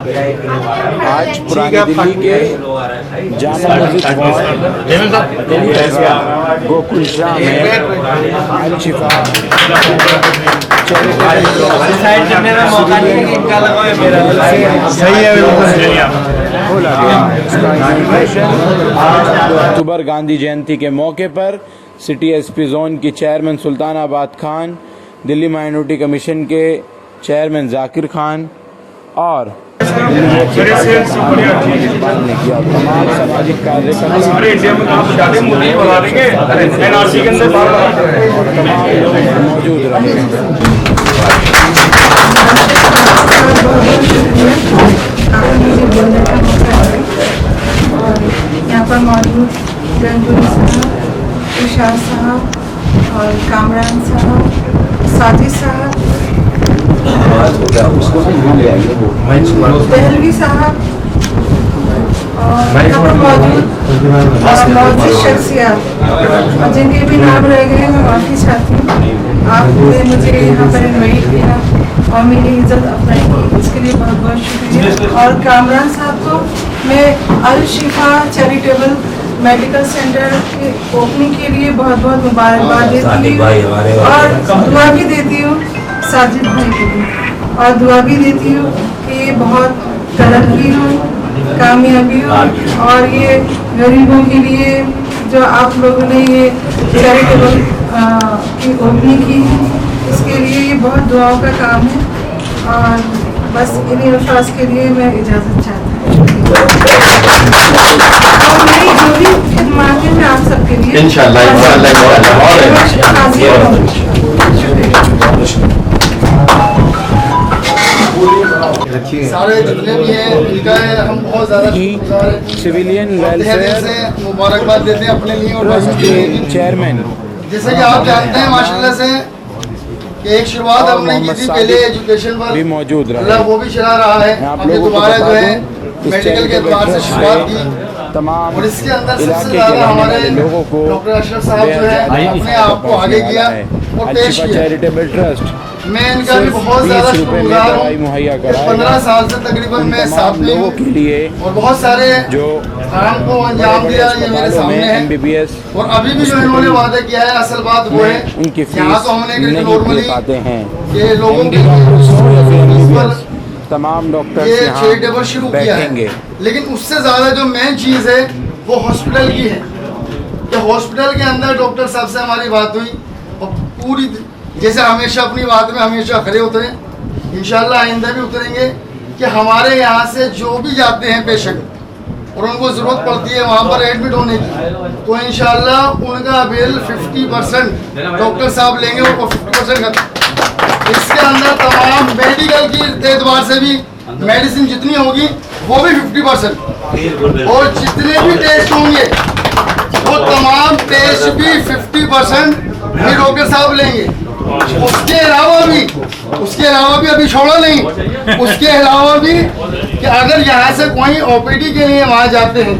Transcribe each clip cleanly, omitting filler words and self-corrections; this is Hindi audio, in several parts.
आज पुरानी दिल्ली के जामा मस्जिद गोकुल शाह में अल शिफा खोला गया। इसका इनॉग्रेशन 2 अक्टूबर गांधी जयंती के मौके पर सिटी एसपी जोन की chairman Sultanabad Khan, Delhi minority commission के चेयरमैन जाकिर खान और ने किया। तमाम सामाजिक कार्यकर्ता सारे इंडिया में मोदी बना देंगे, एनआरसी के अंदर तमाम लोग मौजूद रहे। यहाँ पर मौजूद रंजूरी साहब, तुषार साहब और कामरान साहब, साजिद साहब, दहलवी साहब और यहाँ पर मौजूद शख्सियात जिनके भी नाम रह गए मैं माफ़ी चाहती हूँ। आपने मुझे यहाँ पर इन्वाइट किया और मेरी इज्जत अफजाई की, इसके लिए बहुत बहुत शुक्रिया। और कामरान साहब को मैं अल शिफा चैरिटेबल मेडिकल सेंटर के ओपनिंग के लिए बहुत बहुत मुबारकबाद देती हूँ और दुआ भी देती हूँ साजिद भाई के लिए, और दुआ भी देती हूँ कि बहुत तरक्की हो, कामयाबी हो और ये गरीबों के लिए जो आप लोगों ने ये चैरिटेबल की ओपनिंग की है, इसके लिए ये बहुत दुआओं का काम है। और बस इन्हीं अल्फाज के लिए मैं इजाज़त चाहती हूँ और मेरी जो भी खिदमत है आप सबके लिए इंशाअल्लाह सारे जितने भी हैं इनका हम बहुत ज़्यादा सिविलियन वेलफेयर से मुबारकबाद देते हैं अपने लिए और चेयरमैन, जैसे कि आप जानते हैं माशाल्लाह से कि एक शुरुआत हमने की थी पहले एजुकेशन पर भी मौजूद रहा, वो भी चला रहा है। हमने दोबारा जो है मेडिकल के एतबार से शुरुआत की तमाम और इसके अंदर सबसे ज़्यादा हमारे लोगों को डॉक्टर अशरफ साहब जो है अपने आप को आगे किया और पेश किया। चैरिटेबल ट्रस्ट मैं इनका भी बहुत ज़्यादा शुक्रगुजार हूँ। मुहैया 15 साल से तकरीबन मैं साथ में लोगों के लिए और बहुत सारे जो काम को अंजाम दिया, ये मेरे सामने है। MBBS और अभी भी जो इन्होंने वादा किया है, असल बात वो है उनकी यहाँ तो हमने नॉर्मली पाते हैं कि लोगों के तमाम डॉक्टर ये चैरिटेबल शुरू किया है, लेकिन उससे ज़्यादा जो मेन चीज़ है वो हॉस्पिटल की है कि हॉस्पिटल के अंदर डॉक्टर साहब से हमारी बात हुई और पूरी जैसे हमेशा अपनी बात में हमेशा खड़े उतरे, इंशाल्लाह आइंदा भी उतरेंगे कि हमारे यहाँ से जो भी जाते हैं पेशेंट और उनको ज़रूरत पड़ती है वहाँ पर एडमिट होने की, तो इंशाल्लाह उनका बिल 50% डॉक्टर साहब लेंगे और 50% खत्म। इसके अंदर तमाम मेडिकल की एतबार से भी मेडिसिन जितनी होगी वो भी 50% और जितने भी टेस्ट होंगे वो तमाम टेस्ट भी 50% भी डॉक्टर साहब लेंगे। उसके अलावा भी अभी छोड़ा नहीं, उसके अलावा भी कि अगर यहाँ से कोई ओपीडी के लिए वहाँ जाते हैं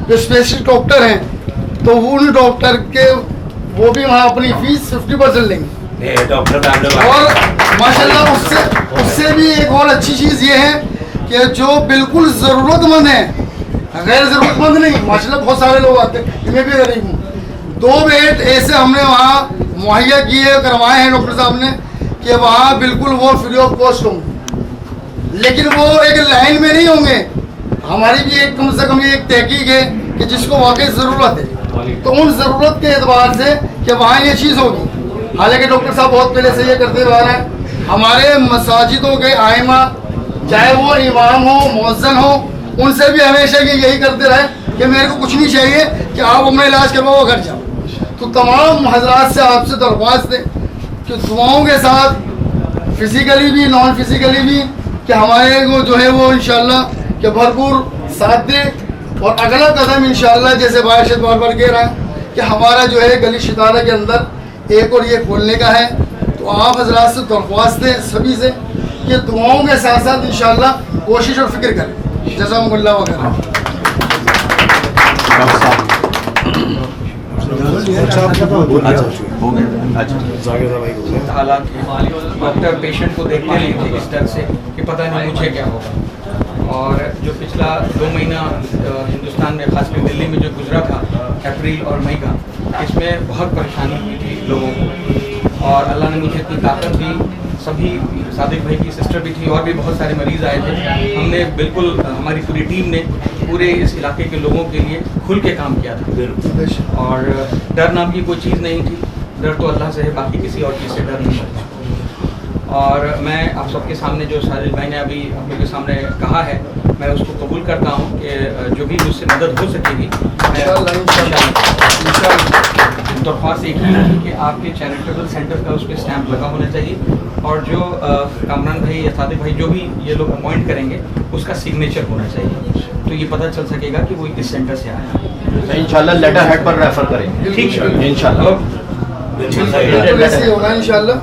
जो स्पेशलिस्ट डॉक्टर हैं तो वो उन डॉक्टर के वो भी वहाँ अपनी फीस 50% लेंगे। और माशाल्लाह उससे भी एक और अच्छी चीज़ ये है कि जो बिल्कुल ज़रूरतमंद है, गैर ज़रूरतमंद नहीं, माशाल्लाह बहुत सारे लोग आते हैं, मैं भी गरीब हूँ, 2 बेड ऐसे हमने वहाँ मुहैया किए करवाए हैं डॉक्टर साहब ने कि वहाँ बिल्कुल वो फ्री ऑफ कॉस्ट होंगे, लेकिन वो एक लाइन में नहीं होंगे। हमारी भी एक कम से कम एक तहकीक है कि जिसको वाकई ज़रूरत है तो उन ज़रूरत के एतबार से कि वहाँ ये चीज़ होगी। हालांकि डॉक्टर साहब बहुत पहले से ये करते हुए आ रहे हैं। हमारे मसाजिदों के आइमा चाहे वो इमाम हो मुअज्जिन हो, उनसे भी हमेशा यही करते रहे कि मेरे को कुछ नहीं चाहिए कि आप अपना इलाज करवाओ घर जाओ। तो तमाम हजरात से आपसे दरख्वास्त है कि दुआओं के साथ फिज़िकली भी नॉन फिज़िकली भी कि हमारे को जो है वो इंशाल्लाह कि भरपूर साथ दे। और अगला कदम इंशाल्लाह जैसे भाई अर्शद बार कह रहा है कि हमारा जो है गली शितारा के अंदर एक और ये खोलने का है, तो आप हजरात से दरख्वास्त है सभी से कि दुआओं के साथ साथ इंशाल्लाह कोशिश और फिक्र करें। जज़ाकुमुल्लाह वगैरह। हालांकि डॉक्टर पेशेंट को देखते नहीं थे इस तरह से कि पता नहीं मुझे क्या होगा। और जो पिछला 2 महीना हिंदुस्तान में खासकर दिल्ली में जो गुजरा था अप्रैल और मई का, इसमें बहुत परेशानी हुई थी लोगों को। और अल्लाह ने मुझे इतनी ताकत दी, सभी सादिक भाई की सिस्टर भी थी और भी बहुत सारे मरीज़ आए थे। हमने बिल्कुल हमारी पूरी टीम ने पूरे इस इलाके के लोगों के लिए खुल के काम किया था और डर नाम की कोई चीज़ नहीं थी। डर तो अल्लाह से है, बाकी किसी और चीज़ से डर नहीं है। और मैं आप सबके सामने जो साजिद भाई ने अभी आप लोगों के सामने कहा है, मैं उसको कबूल करता हूँ कि जो भी मुझसे मदद हो सकेगी दरख्वास्त एक ही है कि आपके चैरिटेबल सेंटर का उस पर स्टैंप लगा होना चाहिए और जो कामरान भाई या सादिक भाई जो भी ये लोग अपॉइंट करेंगे उसका सिग्नेचर होना चाहिए, तो ये पता चल सकेगा कि वो किस सेंटर से आया है। इंशाल्लाह लेटर हेड पर रेफर करेंगे। ठीक है इंशाल्लाह वैसे ही होगा इंशाल्लाह।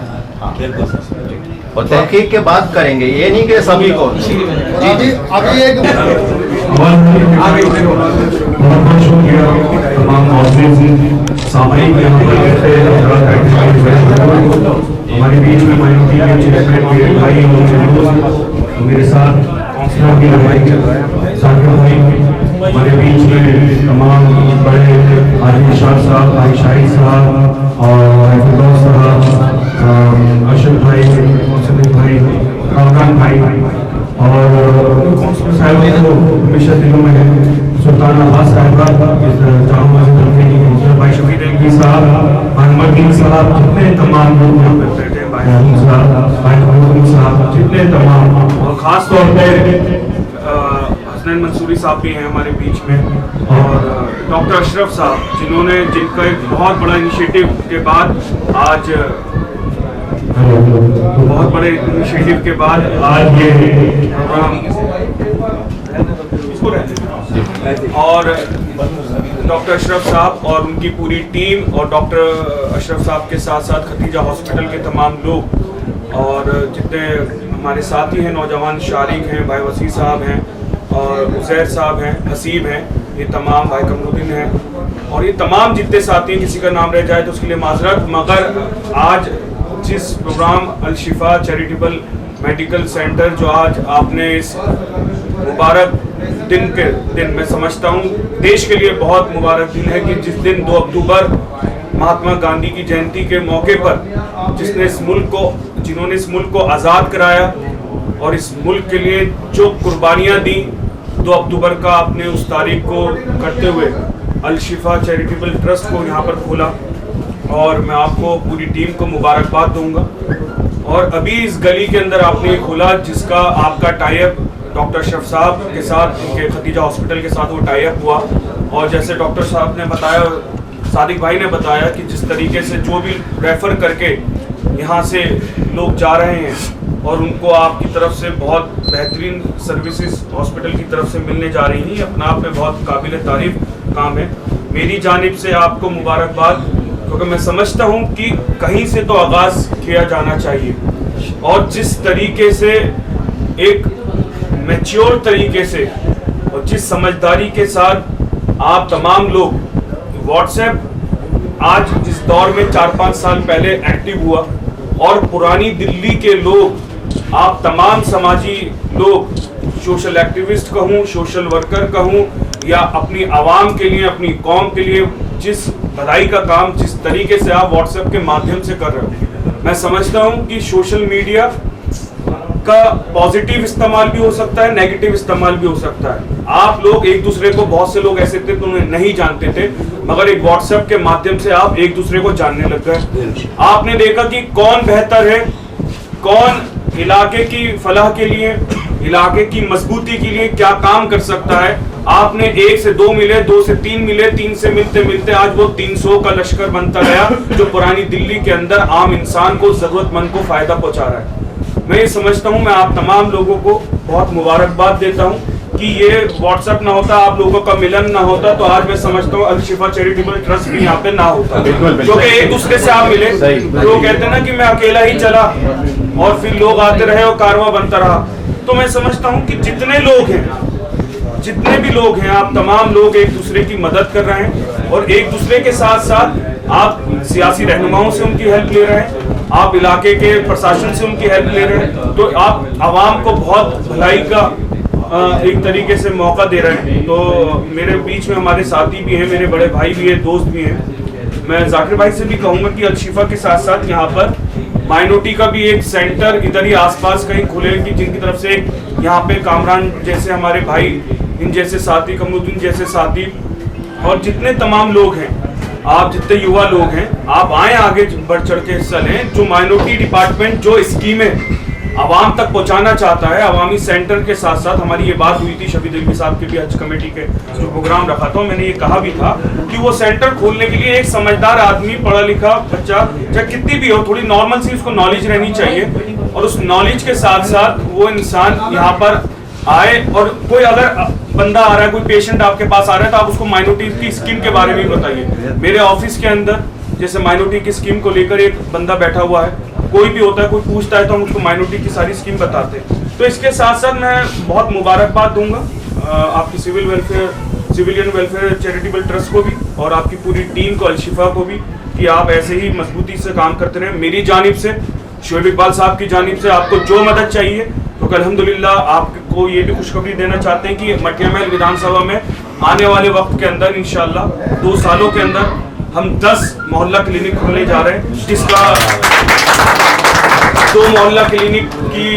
और तहकीक के बाद करेंगे, ये नहीं कि सभी को। अभी एक बहुत शुक्रिया तमाम सामयिक यहाँ पर हमारे बीच में माइनॉरिटी के चेयरमैन के भाई और मेरे साथ काउंसलर की भाई साकिब भाई, हमारे बीच में तमाम बड़े आदिल शाह साहब, भाई शाहिद साहब और फिरोज साहब, अशरफ भाई, मुसलिम भाई, कामरान भाई और काउंसलर साहब को हमेशा दिलों में है, सुल्तान अब्बास साहब, जामा मस्जिद भाई शफीद अलवी साहब, मोहम्मद साहब, जितने तमाम लोग यहाँ पर बैठे हैं, भाई साहब, जितने तमाम, और ख़ास तौर पर हसनैन मंसूरी साहब भी हैं हमारे बीच में और डॉक्टर अशरफ साहब, जिनका एक बहुत बड़ा इनिशिएटिव के बाद आज ये और डॉक्टर अशरफ साहब और उनकी पूरी टीम और डॉक्टर अशरफ साहब के साथ साथ खतीजा हॉस्पिटल के तमाम लोग और जितने हमारे साथी हैं, नौजवान शारिक हैं, भाई वसी साहब हैं और उज़ैर साहब हैं, हसीब हैं, ये तमाम भाई कमरुद्दीन हैं और ये तमाम जितने साथी हैं, किसी का नाम रह जाए तो उसके लिए माजरत। मगर आज जिस प्रोग्राम अल-शिफा चैरिटेबल मेडिकल सेंटर जो आज आपने इस मुबारक दिन के दिन, मैं समझता हूँ देश के लिए बहुत मुबारक दिन है कि जिस दिन 2 अक्टूबर महात्मा गांधी की जयंती के मौके पर जिन्होंने इस मुल्क को आज़ाद कराया और इस मुल्क के लिए जो कुर्बानियाँ दी, 2 अक्टूबर का आपने उस तारीख को करते हुए अल-शिफा चैरिटेबल ट्रस्ट को यहाँ पर खोला और मैं आपको पूरी टीम को मुबारकबाद दूंगा। और अभी इस गली के अंदर आपने खोला जिसका आपका टाइप डॉक्टर अशरफ साहब के साथ, उनके खतीजा हॉस्पिटल के साथ वो टाइप हुआ और जैसे डॉक्टर साहब ने बताया, सादिक भाई ने बताया कि जिस तरीके से जो भी रेफ़र करके यहाँ से लोग जा रहे हैं और उनको आपकी तरफ से बहुत बेहतरीन सर्विसेज हॉस्पिटल की तरफ से मिलने जा रही हैं, अपना आप में बहुत काबिल तारीफ काम है। मेरी जानिब से आपको मुबारकबाद, क्योंकि मैं समझता हूँ कि कहीं से तो आगाज़ किया जाना चाहिए और जिस तरीके से एक मैच्योर तरीके से और जिस समझदारी के साथ आप तमाम लोग, व्हाट्सएप आज जिस दौर में 4-5 साल पहले एक्टिव हुआ और पुरानी दिल्ली के लोग, आप तमाम समाजी लोग, सोशल एक्टिविस्ट कहूँ, सोशल वर्कर कहूँ या अपनी आवाम के लिए, अपनी कौम के लिए जिस भलाई का काम जिस तरीके से आप व्हाट्सएप के माध्यम से कर रहे हो, मैं समझता हूँ कि सोशल मीडिया का पॉजिटिव इस्तेमाल भी हो सकता है, नेगेटिव इस्तेमाल भी हो सकता है। आप लोग एक दूसरे को, बहुत से लोग ऐसे थे तो उन्हें नहीं जानते थे, मगर एक व्हाट्सएप के माध्यम से आप एक दूसरे को जानने लग गए। आपने देखा कि कौन बेहतर है, कौन इलाके की फलाह के लिए, इलाके की मजबूती के लिए क्या काम कर सकता है। आपने 1 से 2 मिले, 2 से 3 मिले, 3 से मिलते मिलते आज वो 300 का लश्कर बनता गया जो पुरानी दिल्ली के अंदर आम इंसान को, जरूरतमंद को फायदा पहुंचा रहा है। मैं ये समझता हूँ, मैं आप तमाम लोगों को बहुत मुबारकबाद देता हूँ कि ये व्हाट्सएप ना होता, आप लोगों का मिलन ना होता, तो आज मैं समझता हूँ अल-शिफा चैरिटेबल ट्रस्ट भी यहाँ पे ना होता, क्योंकि एक दूसरे से आप मिले। लोग कहते हैं ना कि मैं अकेला ही चला और फिर लोग आते रहे और कारवां बनता रहा। तो मैं समझता हूँ कि जितने लोग हैं, जितने भी लोग हैं, आप तमाम लोग एक दूसरे की मदद कर रहे हैं और एक दूसरे के साथ साथ आप सियासी रहनुमाओं से उनकी हेल्प ले रहे हैं, आप इलाके के प्रशासन से उनकी हेल्प ले रहे हैं, तो आप आवाम को बहुत भलाई का एक तरीके से मौका दे रहे हैं। तो मेरे बीच में हमारे साथी भी हैं, मेरे बड़े भाई भी हैं, दोस्त भी हैं। मैं जाकिर भाई से भी कहूँगा कि अलशिफा के साथ साथ यहाँ पर माइनॉरिटी का भी एक सेंटर इधर ही आसपास कहीं खुले, कि जिनकी तरफ से यहाँ पे कामरान जैसे हमारे भाई, इन जैसे साथी, कमरुद्दीन जैसे साथी और जितने तमाम लोग हैं, आप जितने युवा लोग हैं, आप आए आगे बढ़ चढ़ के हिस्सा लें। जो माइनॉरिटी डिपार्टमेंट जो स्कीमें आवाम तक पहुंचाना चाहता है, अवामी सेंटर के साथ साथ हमारी ये बात हुई थी शफी दिलवी साहब के भी हज कमेटी के जो प्रोग्राम रखा था, मैंने ये कहा भी था कि वो सेंटर खोलने के लिए एक समझदार आदमी, पढ़ा लिखा बच्चा, चाहे कितनी भी हो, थोड़ी नॉर्मल सी उसको नॉलेज रहनी चाहिए और उस नॉलेज के साथ साथ वो इंसान यहाँ पर आए। और कोई अगर बंदा आ रहा है, कोई पेशेंट आपके पास आ रहा है, तो आप उसको माइनॉरिटी की स्कीम के बारे में बताइए। मेरे ऑफिस के अंदर जैसे माइनॉरिटी की स्कीम को लेकर एक बंदा बैठा हुआ है, कोई भी होता है, कोई पूछता है तो हम उसको माइनॉरिटी की सारी स्कीम बताते हैं। तो इसके साथ साथ मैं बहुत मुबारकबाद दूंगा आपकी सिविलियन वेलफेयर चैरिटेबल ट्रस्ट को भी और आपकी पूरी टीम को, अलशिफा को भी, कि आप ऐसे ही मजबूती से काम करते रहें। मेरी जानिब से, शोएब इकबाल साहब की जानिब से आपको जो मदद चाहिए, तो अल्हम्दुलिल्लाह आपको ये भी खुशखबरी देना चाहते हैं कि मटिया महल विधानसभा में आने वाले वक्त के अंदर इंशाल्लाह 2 सालों के अंदर हम 10 मोहल्ला क्लिनिक खोलने जा रहे हैं, जिसका 2 मोहल्ला क्लिनिक की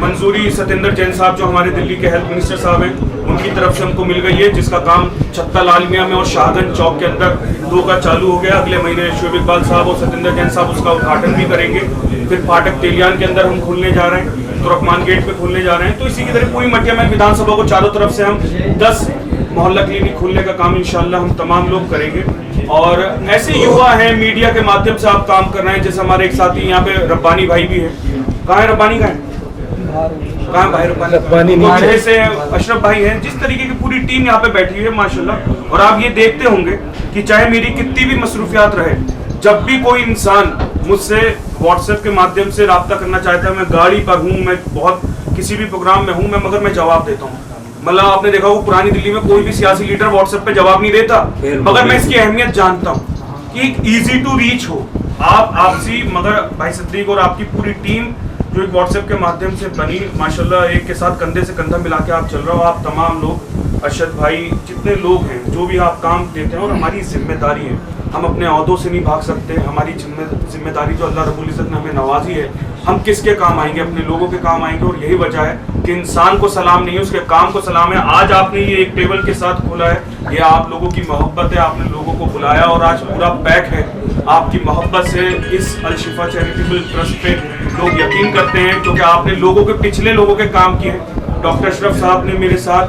मंजूरी सत्येंद्र जैन साहब जो हमारे दिल्ली के हेल्थ मिनिस्टर साहब हैं, उनकी तरफ से हमको मिल गई है, जिसका काम छत्ता लालमिया में और शाहगंज चौक के अंदर 2 का चालू हो गया। अगले महीने शोएब इकबाल साहब और सत्येंद्र जैन साहब उसका उद्घाटन भी करेंगे। फिर फाटक तेलियान के अंदर हम खोलने जा रहे हैं, तुर्कमान गेट पे खोलने जा रहे हैं। तो इसी की तरह पूरी मटिया महल विधानसभा को चारों तरफ से हम 10 मोहल्ला क्लिनिक खोलने का काम इंशाल्लाह हम तमाम लोग करेंगे। और ऐसे युवा हैं, मीडिया के माध्यम से आप काम कर रहे हैं, जैसे हमारे एक साथी यहाँ पे रब्बानी भाई भी है। कहाँ है रब्बानी? कहाँ भाई रब्बानी? जैसे अशरफ भाई हैं, जिस तरीके की पूरी टीम यहाँ पे बैठी हुई है माशाल्लाह। और आप ये देखते होंगे कि चाहे मेरी कितनी भी मसरूफियात रहे, जब भी कोई इंसान मुझसे व्हाट्सएप के माध्यम से रब्ता करना चाहता है, मैं गाड़ी पर हूँ, मैं बहुत किसी भी प्रोग्राम में हूँ, मगर मैं जवाब देता हूँ। मतलब आपने देखा वो पुरानी दिल्ली में कोई भी सियासी लीडर व्हाट्सएप पे जवाब नहीं देता, मगर मैं इसकी अहमियत जानता हूँ कि इजी टू रीच हो आप आपसी। मगर भाई सिद्दीक और आपकी पूरी टीम जो एक व्हाट्सएप के माध्यम से बनी माशाल्लाह, एक के साथ कंधे से कंधा मिला के आप चल रहे हो। आप तमाम लोग, अरशद भाई, जितने लोग हैं, जो भी आप काम देते हैं, और हमारी जिम्मेदारी है, हम अपने अहदों से नहीं भाग सकते। हमारी जिम्मेदारी जो अल्लाह रब्बुल इज़्ज़त ने हमें नवाजी है, हम किसके काम आएंगे? अपने लोगों के काम आएंगे। और यही वजह है कि इंसान को सलाम नहीं है, उसके काम को सलाम है। आज आपने ये एक टेबल के साथ खोला है, ये आप लोगों की मोहब्बत है, आपने लोगों को बुलाया और आज पूरा पैक है। आपकी मोहब्बत से इस अलशिफा चैरिटेबल ट्रस्ट पे लोग यकीन करते हैं, क्योंकि आपने लोगों के, पिछले लोगों के काम किए। डॉक्टर अशरफ साहब ने मेरे साथ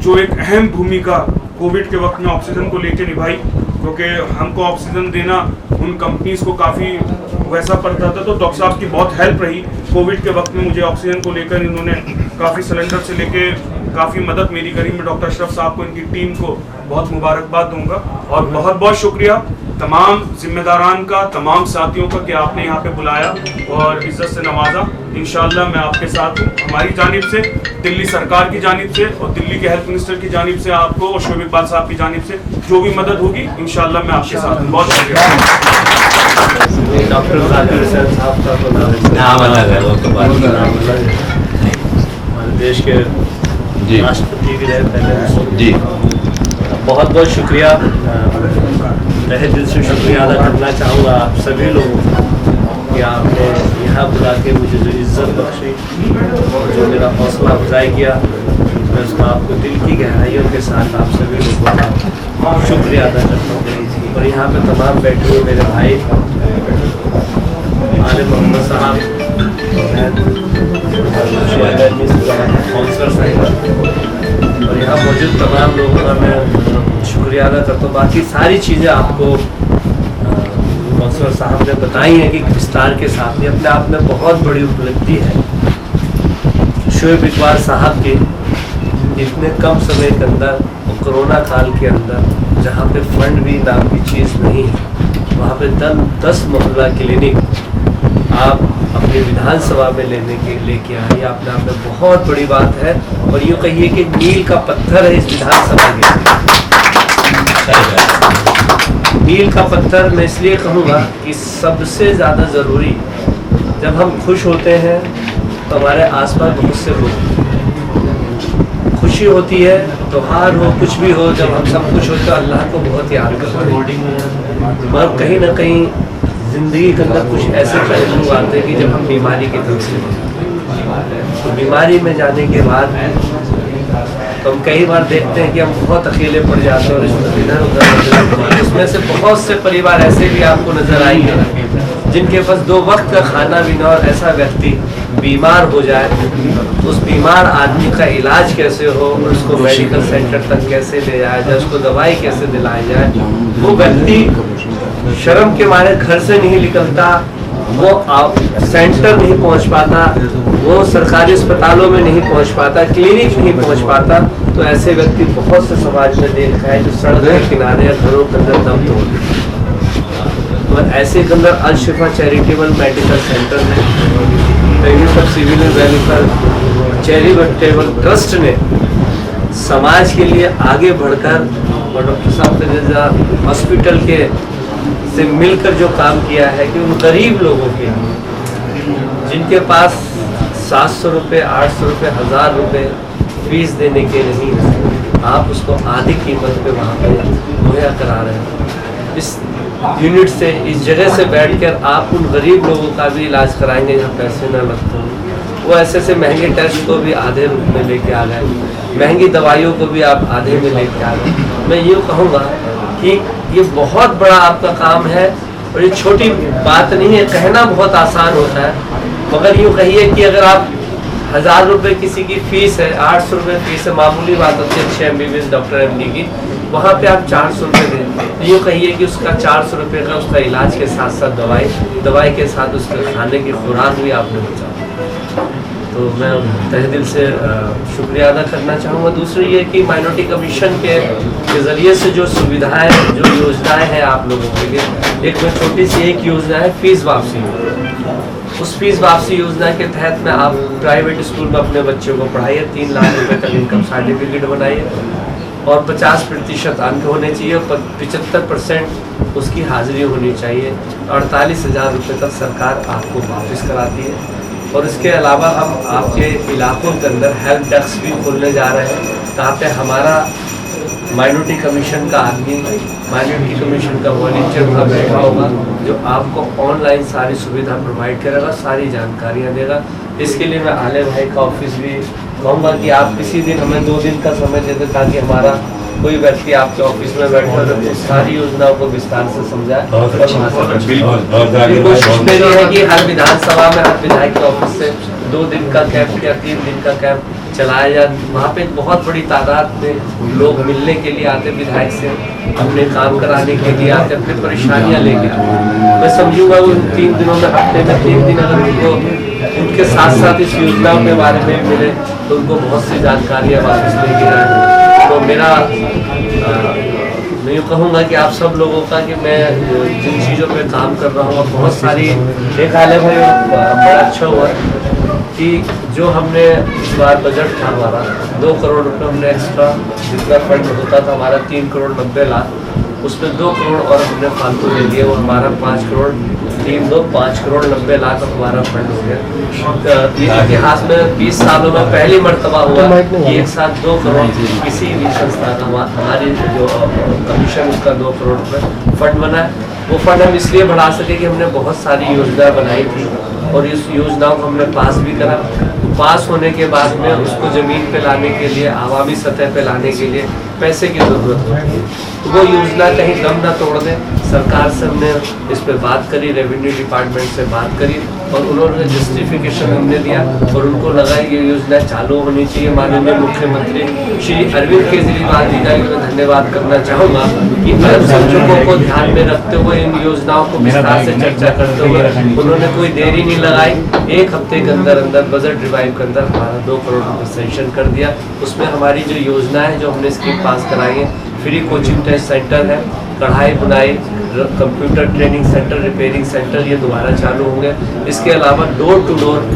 जो एक अहम भूमिका कोविड के वक्त में ऑक्सीजन को लेकर निभाई, क्योंकि हमको ऑक्सीजन देना उन कंपनीज को काफ़ी वैसा पड़ता था, तो डॉक्टर साहब की बहुत हेल्प रही कोविड के वक्त में। मुझे ऑक्सीजन को लेकर इन्होंने काफ़ी सिलेंडर से लेके काफ़ी मदद मेरी करी। मैं डॉक्टर अशरफ साहब को, इनकी टीम को बहुत मुबारकबाद दूंगा और बहुत बहुत शुक्रिया तमाम जिम्मेदारान का, तमाम साथियों का कि आपने यहाँ पे बुलाया और इज्जत से नवाजा। इंशाल्लाह मैं आपके साथ हूँ। हमारी जानिब से, दिल्ली सरकार की जानिब से और दिल्ली के हेल्थ मिनिस्टर की जानिब से आपको, और शोएब इकबाल साहब की जानिब से जो भी मदद होगी इंशाल्लाह मैं आपके साथ हूँ। बहुत शुक्रिया। डॉक्टर जाकिर साहब का तो नाम अलग है, वो तो बात हमारे देश के राष्ट्रपति भी रहे पहले जी। बहुत बहुत शुक्रिया, तहे दिल से शुक्रिया अदा करना चाहूँगा आप सभी लोगों का कि आपने यहाँ बुला के मुझे जो इज़्ज़त बख्शी, जो मेरा हौसला अफजाई किया, मैं उसका आपको दिल की गहराइयों के साथ आप सभी लोगों का शुक्रिया अदा करता हूँ। और यहाँ पे तमाम बैठे हुए मेरे भाई आले मोहम्मद साहब, काउंसलर साहब और यहाँ मौजूद तमाम लोगों का मैं शुक्रिया अदा करता हूँ। बाकी सारी चीज़ें आपको काउंसलर साहब ने बताई हैं कि विस्तार के साथ में अपने आप में बहुत बड़ी उपलब्धि है शोएब इकबाल साहब की। इतने कम समय के अंदर, कोरोना काल के अंदर, जहाँ पे फंड भी नाम की चीज़ नहीं है, वहाँ पे 10 मोहल्ला क्लिनिक आप अपनी विधानसभा में लेके आए, अपने आप में बहुत बड़ी बात है। और यूँ कहिए कि मील का पत्थर है इस विधानसभा के। मील का पत्थर मैं इसलिए कहूँगा कि सबसे ज़्यादा ज़रूरी, जब हम खुश होते हैं तो हमारे आसपास बहुत से लोग खुशी होती है, त्योहार हो, कुछ भी हो, जब हम सब कुछ होते हैं अल्लाह को बहुत याद करते हैं। मगर कहीं ना कहीं ज़िंदगी के अंदर कुछ ऐसे पहलू आते हैं कि जब हम बीमारी की तरफ से तो बीमारी में जाने के बाद तो हम कई बार देखते हैं कि हम बहुत अकेले पड़ जाते हैं और इधर उधर। इसमें से बहुत से परिवार ऐसे भी आपको नजर आएंगे जिनके पास 2 वक्त का खाना भी ना, और ऐसा व्यक्ति बीमार हो जाए तो उस बीमार आदमी का इलाज कैसे हो, उसको मेडिकल सेंटर तक कैसे ले जाया जाए, उसको दवाई कैसे दिलाई जाए, वो व्यक्ति शर्म के मारे घर से नहीं निकलता, वो सेंटर नहीं पहुंच पाता, वो सरकारी अस्पतालों में नहीं पहुंच पाता, क्लिनिक नहीं पहुंच पाता। तो ऐसे व्यक्ति बहुत से समाज में देखा है जो सड़क के किनारे या घरों के अंदर दम तोड़ देते हैं। तो ऐसे के अंदर अल शिफा चैरिटेबल मेडिकल सेंटर ने सिविल वेलफेयर चैरिटेबल ट्रस्ट ने समाज के लिए आगे बढ़कर और डॉक्टर साहब के जैसा हॉस्पिटल के से मिलकर जो काम किया है कि उन गरीब लोगों के जिनके पास 700 रुपये, 800 रुपये, 1000 रुपये फीस देने के नहीं है, आप उसको आधी कीमत पे वहाँ पे मुहैया करा रहे हैं। इस यूनिट से, इस जगह से बैठकर आप उन गरीब लोगों का भी इलाज कराएंगे जहाँ पैसे न लगते हों। वो ऐसे महंगे टेस्ट को भी आधे रूप में लेके आ गए, महंगी दवाइयों को भी आप आधे में लेके आ गए। मैं ये कहूँगा कि ये बहुत बड़ा आपका काम है और ये छोटी बात नहीं है। कहना बहुत आसान होता है, मगर यूँ कहिए कि अगर आप 1000 रुपये किसी की फ़ीस है, 800 रुपये फीस है, मामूली बात होती है 6 MBBS डॉक्टर MD की, वहाँ पे आप 400 रुपये दें। यूँ कहिए कि उसका 400 रुपये का उसका इलाज के साथ साथ दवाई के साथ उसके खाने की खुराक भी आपने बचा। तो मैं तहे दिल से शुक्रिया अदा करना चाहूँगा। दूसरी ये कि माइनॉरिटी कमीशन के ज़रिए से जो सुविधाएं, जो योजनाएं हैं आप लोगों के लिए, एक में छोटी सी एक योजना है फीस वापसी। उस फीस वापसी योजना के तहत में आप प्राइवेट स्कूल में अपने बच्चों को पढ़ाइए, 3 लाख रुपये तक इनकम सर्टिफिकेट बनाइए और 50% अंक होने चाहिए और 75% उसकी हाजिरी होनी चाहिए। 48,000 रुपये तक सरकार आपको वापस कराती है। और इसके अलावा हम आपके इलाकों के अंदर हेल्प डेस्क भी खोलने जा रहे हैं, जहाँ पे हमारा माइनॉरिटी कमीशन का आदमी, माइनॉरिटी कमीशन का वॉलंटियर वहाँ बैठा होगा जो आपको ऑनलाइन सारी सुविधा प्रोवाइड करेगा, सारी जानकारियाँ देगा। इसके लिए मैं आले भाई का ऑफिस भी कहूँगा कि आप किसी दिन हमें 2 दिन का समय दे दें ताकि हमारा कोई व्यक्ति आपके ऑफिस में बैठकर सारी योजनाओं को विस्तार से समझाए। कोशिश मेरी है कि हर विधानसभा में हर विधायक के ऑफिस से 2 दिन का कैंप या 3 दिन का कैंप चलाया जाए। वहाँ पे बहुत बड़ी तादाद में लोग मिलने के लिए आते, विधायक से अपने काम कराने के लिए आते, अपनी परेशानियाँ लेके आते। मैं समझूंगा उन 3 दिनों में, हफ्ते में 3 दिन अगर उनको उनके साथ साथ इस योजनाओं के बारे में मिले तो उनको बहुत सी जानकारियाँ वापस लेके आए। तो मेरा मैं यूँ कहूँगा कि आप सब लोगों का कि मैं जिन चीज़ों पे काम कर रहा हूँ बहुत सारी एक हाल है भाई, बड़ा अच्छा हुआ कि जो हमने इस बार बजट था हमारा 2 करोड़ रुपए हमने एक्स्ट्रा, जितना फंड होता था हमारा 3 करोड़ 90 लाख, उसमें 2 करोड़ और हमने फालतू ले लिए, वो हमारा 5 करोड़ 90 लाख हमारा फंड हो गया। ये इतिहास में 20 सालों में पहली मर्तबा हुआ कि एक साथ 2 करोड़ किसी भी संस्था का, हमारी जो कमीशन उसका 2 करोड़ रुपये फंड बना है। वो फंड हम इसलिए बढ़ा सके कि हमने बहुत सारी योजना बनाई थी और इस योजनाओं को हमने पास भी करा। पास होने के बाद में उसको ज़मीन पे लाने के लिए, आवामी सतह पे लाने के लिए पैसे की ज़रूरत होती है। तो वो योजना कहीं दम न तोड़ दें, सरकार से हमने इस पर बात करी, रेवेन्यू डिपार्टमेंट से बात करी और उन्होंने जस्टिफिकेशन हमने दिया और उनको लगा ये योजना चालू होनी चाहिए। माननीय मुख्यमंत्री श्री अरविंद केजरीवाल जी का मैं धन्यवाद करना चाहूँगा कि अल्पसंख्यकों को ध्यान में रखते हुए इन योजनाओं को विस्तार से चर्चा करते हुए उन्होंने कोई देरी नहीं लगाई। 1 हफ्ते के अंदर अंदर बजट रिवाइव के अंदर हमारा 2 करोड़ रुपये सेंक्शन कर दिया। उसमें हमारी जो योजना है, जो हमने स्कीम पास कराई है, फ्री कोचिंग टेस्ट सेंटर है, कढ़ाई बुनाई, computer training centre, repairing centre, ये दोबारा चालू होंगे। इसके अलावा डोर टू डोर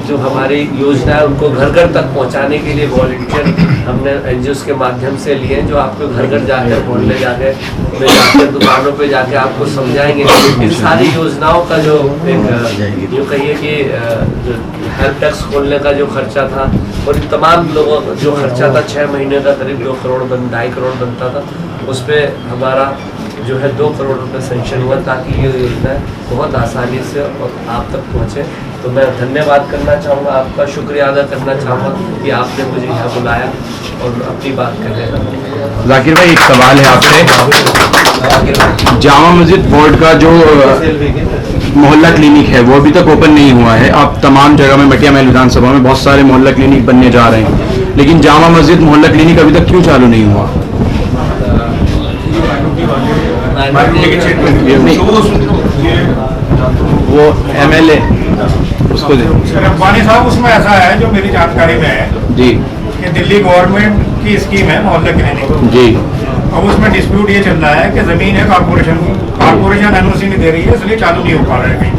जो हमारी योजना है उनको घर घर तक पहुंचाने के लिए वॉलंटियर हमने NGOs के माध्यम से लिए, जो आपको घर घर जाकर मोहल्ले जाकर दुकानों पे जाके आपको समझाएंगे। इन सारी योजनाओं का जो एक यूँ कहिए कि हेल्प डेस्क खोलने का जो खर्चा था और इन तमाम लोगों का जो खर्चा था 6 महीने का करीब 2 करोड़ 2.5 करोड़ बनता था, उस पर हमारा जो है 2 करोड़ रुपए सेंक्शन हुआ ताकि ये योजना बहुत आसानी से और आप तक पहुँचे। तो मैं धन्यवाद करना चाहूँगा, आपका शुक्रिया अदा करना चाहूँगा कि आपने मुझे यहाँ बुलाया और अपनी बात करने लगा। जाकिर भाई, एक सवाल है आपसे। जामा मस्जिद बोर्ड का जो मोहल्ला क्लिनिक है वो अभी तक ओपन नहीं हुआ है। आप तमाम जगह में मटिया महल विधानसभा में बहुत सारे मोहल्ला क्लिनिक बनने जा रहे हैं, लेकिन जामा मस्जिद मोहल्ला क्लिनिक अभी तक क्यों चालू नहीं हुआ? वो MLA उसको दे। रब्बानी साहब, उसमें ऐसा है जो मेरी जानकारी में है जी कि दिल्ली गवर्नमेंट की स्कीम है मोहल्ला क्लिनिक जी। अब उसमें डिस्प्यूट ये चल रहा है कि जमीन है कारपोरेशन की, कारपोरेशन NOC नहीं दे रही है, इसलिए चालू नहीं हो पा रहा है कहीं।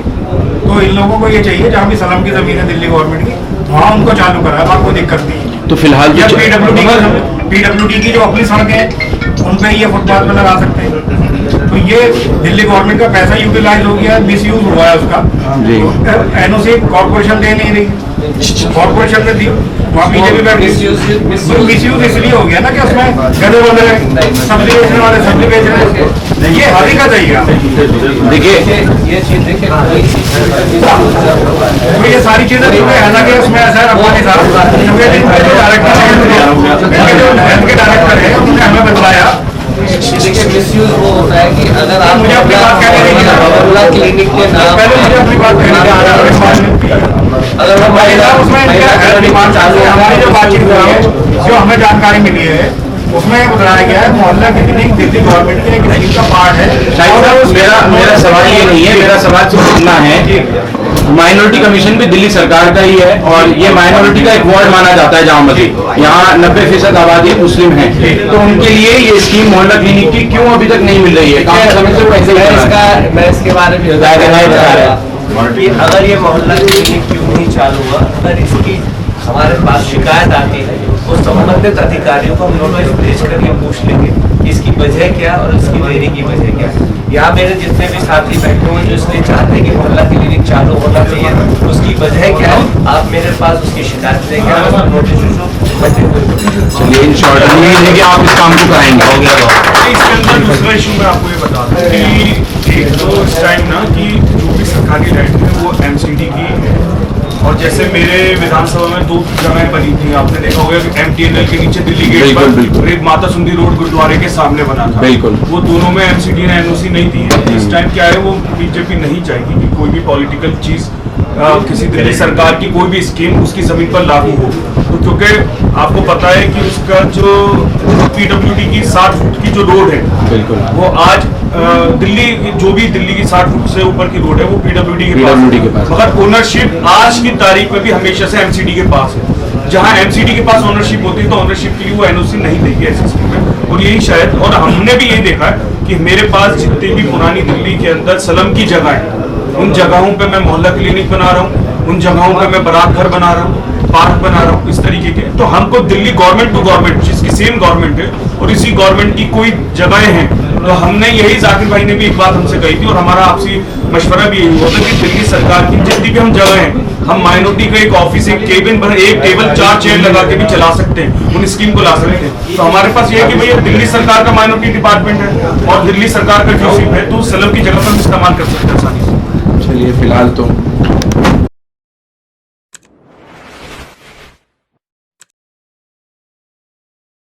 तो इन लोगों को ये चाहिए जहाँ भी सलम की जमीन है दिल्ली गवर्नमेंट की, वहाँ उनको चालू करा है, वहाँ कोई दिक्कत नहीं है। तो फिलहाल PWD की जो अपनी सड़कें हैं उन पर ये फुटपाथ में लगा सकते हैं। तो ये दिल्ली गवर्नमेंट का पैसा यूटिलाइज हो गया, मिस यूज हुआ है उसका। NOC कॉर्पोरेशन दे नहीं रही, कॉर्पोरेशन ने दी, वहाँ बीजेपी बैठ गई। मिस यूज इसलिए हो गया ना कि उसमें गधे बंधे सब्जी बेचने वाले सब्जी बेच रहे हैं, ये हकीकत है। देखिए, ये चीज़ देखिए तो ये सारी चीजें हालांकि उसमें ऐसा है रब्बानी साहब, क्योंकि जो डायरेक्टर है उन्होंने हमें बताया। देखिए मिसयूज वो होता है कि अगर आप मुझे अपनी बात कहने दीजिए। मोहल्ला क्लिनिक के नाम पहले मुझे अपनी बात कहने दीजिए। अगर हम हमारी जो बातचीत हुई है, जो हमें जानकारी मिली है, उसमें बताया गया है मोहल्ला क्लिनिक दिल्ली गवर्नमेंट के एक स्कीम का पार्ट है। शायद साहब, मेरा सवाल ये नहीं है, मेरा सवाल सिर्फ इतना है, माइनॉरिटी कमीशन भी दिल्ली सरकार का ही है और ये माइनॉरिटी का एक वार्ड माना जाता है जामा मस्जिद। यहाँ 90% आबादी मुस्लिम है, तो उनके लिए ये स्कीम मोहल्ला क्लिनिक की क्यों अभी तक नहीं मिल रही है? मैं इसके बारे में बता रहा कि अगर ये मोहल्ला क्लिनिक क्यों नहीं चालू हुआ, अगर इसकी हमारे पास शिकायत आती है तो संबंधित अधिकारियों को हम नोटिस भेज कर ये पूछ लेंगे इसकी वजह क्या और इसकी देरी की वजह क्या। यहाँ मेरे जितने भी साथी बैठे हुए जो इसलिए चाहते हैं कि मोहल्ला क्लिनिक चालू होना चाहिए, उसकी वजह क्या है, आप मेरे पास उसकी शिकायत लेके आए, नोटिस। चलिए, इन शॉर्ट उम्मीद है कि आप इस काम को कराएंगे। हो गया इसके अंदर दूसरा इशू मैं आपको ये बता दूं कि एक तो इस टाइम ना कि जो भी सरकारी लैंड है वो MCD की है, और जैसे मेरे विधानसभा में 2 जगहें बनी थी, आपने देखा होगा कि MTNL के नीचे दिल्ली गेट पर एक माता सुंदरी रोड गुरुद्वारे के सामने बना था, बिल्कुल, वो दोनों में MCD ने NOC नहीं दी है। इस टाइम क्या है, वो बीजेपी नहीं चाहेगी कि कोई भी पॉलिटिकल चीज किसी दिल्ली सरकार की कोई भी स्कीम उसकी जमीन पर लागू हो। तो क्योंकि आपको पता है कि उसका जो PWD की 60 फुट की जो रोड है, बिल्कुल, वो आज दिल्ली जो भी दिल्ली की 60 फुट से ऊपर की रोड है वो PWD के पास, मगर ओनरशिप आज की तारीख में भी हमेशा से MCD के पास है। जहां MCD के पास ओनरशिप होती है तो ओनरशिप के लिए वो NOC नहीं देगी ऐसी स्कीम में, और यही शायद, और हमने भी यही देखा है कि मेरे पास जितनी भी पुरानी दिल्ली के अंदर सलम की जगह है, उन जगहों पे मैं मोहल्ला क्लिनिक बना रहा हूँ, उन जगहों पे मैं बारात घर बना रहा हूँ, पार्क बना रहा हूँ, इस तरीके के। तो हमको दिल्ली गवर्नमेंट टू गवर्नमेंट, जिसकी सेम गवर्नमेंट है और इसी गवर्नमेंट की कोई जगहें हैं, तो हमने यही जाकिर भाई ने भी एक बात हमसे कही थी और हमारा आपसी मशवरा भी यही हुआ था कि दिल्ली सरकार की जितनी भी हम जगह हैं, हम माइनॉरिटी का एक ऑफिस, एक केबिन पर एक टेबल 4 चेयर लगा के भी चला सकते हैं, उन स्कीम को ला सकते हैं। तो हमारे पास ये है कि भैया दिल्ली सरकार का माइनॉरिटी डिपार्टमेंट है और दिल्ली सरकार का जो सीट है तो सलम की जगह पर हम इस्तेमाल कर सकते हैं आसानी से। चलिए, फिलहाल तो